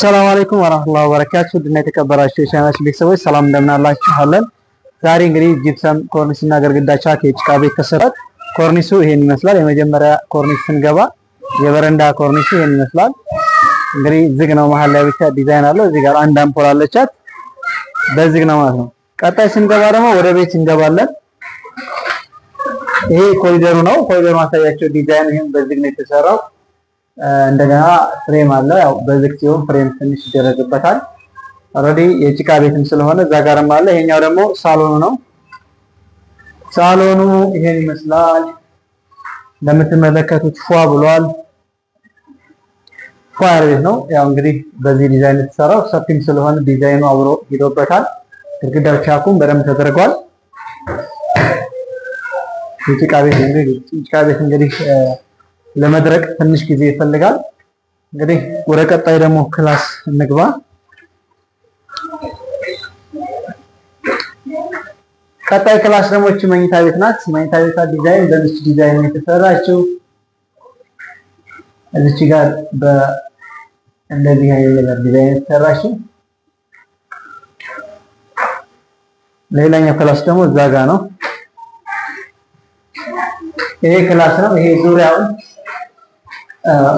ሰላም አለይኩም ወራህመቱላሂ ወበረካቱህ። ድና የተከበራችሁ የቻናላችን ቤተሰቦች ሰላም እንደምን አላችሁ? አለን። ዛሬ እንግዲህ ጂፕሰም ኮርኒስ እና ግድግዳ ቻክ የጭቃ ቤት ተሰራት። ኮርኒሱ ይሄን ይመስላል። የመጀመሪያ ኮርኒስ ስንገባ የበረንዳ ኮርኒሱ ይሄን ይመስላል። እንግዲህ ዝግ ነው፣ መሀል ላይ ብቻ ዲዛይን አለው። እዚህ ጋር አንድ አምፖል አለቻት፣ በዝግ ነው ማለት ነው። ቀጣይ ስንገባ ደግሞ ወደ ቤት እንገባለን። ይሄ ኮሪደሩ ነው። ኮሪደሩ ማሳያቸው ዲዛይን ይሄን በዝግ ነው የተሰራው። እንደገና ፍሬም አለ። ያው በዝግ ሲሆን ፍሬም ትንሽ ይደረግበታል። ኦልሬዲ የጭቃ ቤትም ስለሆነ እዛ ጋርም አለ። ይሄኛው ደግሞ ሳሎኑ ነው። ሳሎኑ ይሄን ይመስላል። እንደምትመለከቱት ፏ ብሏል። ፏ ያለ ቤት ነው። ያው እንግዲህ በዚህ ዲዛይን የተሰራው ሰፊም ስለሆነ ዲዛይኑ አብሮ ሄዶበታል። ግድግዳው ቻኩም በደንብ ተደርጓል። የጭቃ ቤት እንግዲህ ለመድረቅ ትንሽ ጊዜ ይፈልጋል። እንግዲህ ወደ ቀጣይ ደግሞ ክላስ እንግባ። ቀጣይ ክላስ ደግሞ እቺ መኝታ ቤት ናት። መኝታ ቤቷ ዲዛይን በዚህ ዲዛይን የተሰራችው እዚች ጋር እንደዚህ አይነት ነገር ዲዛይን የተሰራችው። ሌላኛው ክላስ ደግሞ እዛ ጋር ነው። ይሄ ክላስ ነው። ይሄ ዙሪያውን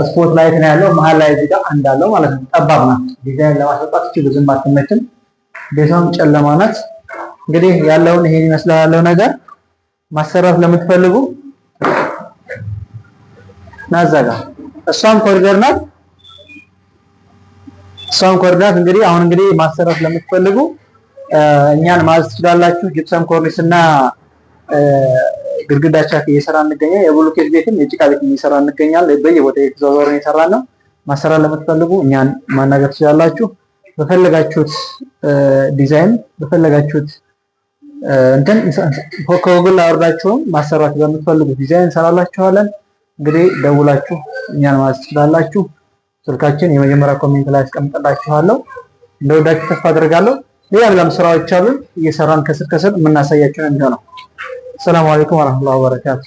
ስፖት ላይት ነው ያለው። መሀል ላይ እዚህ ጋር አንድ አለው ማለት ነው። ጠባብ ናት። ዲዛይን ለማስወጣት እቺ ብዙም አትመችም። ቤቷም ጨለማ ናት። እንግዲህ ያለውን ይሄን ይመስላል ያለው ነገር። ማሰራት ለምትፈልጉ ናዛጋ እሷም ኮሪደር ናት። እንግዲህ አሁን እንግዲህ ማሰራት ለምትፈልጉ እኛን ማዘዝ ትችላላችሁ። ጂፕሰም ኮርኒስ እና ግድግዳ ቻክ እየሰራ እንገኛለን። የብሎኬት ቤትም የጭቃ ቤትም እየሰራ እንገኛለን። በየቦታው የተዘዋወረን እየሰራን ነው። ማሰራት ለምትፈልጉ እኛን ማናገር ትችላላችሁ። በፈለጋችሁት ዲዛይን በፈለጋችሁት እንትን ከጉግል አወርዳችሁም ማሰራት በምትፈልጉት ዲዛይን እንሰራላችኋለን። እንግዲህ ደውላችሁ እኛን ማዘዝ ትችላላችሁ። ስልካችን የመጀመሪያ ኮሜንት ላይ አስቀምጥላችኋለሁ። እንደወዳችሁ ተስፋ አደርጋለሁ። ሌላም ስራዎች አሉን እየሰራን ከስር የምናሳያችሁ ነው። ሰላም አለይኩም ወራህመቱላሂ ወበረካቱ።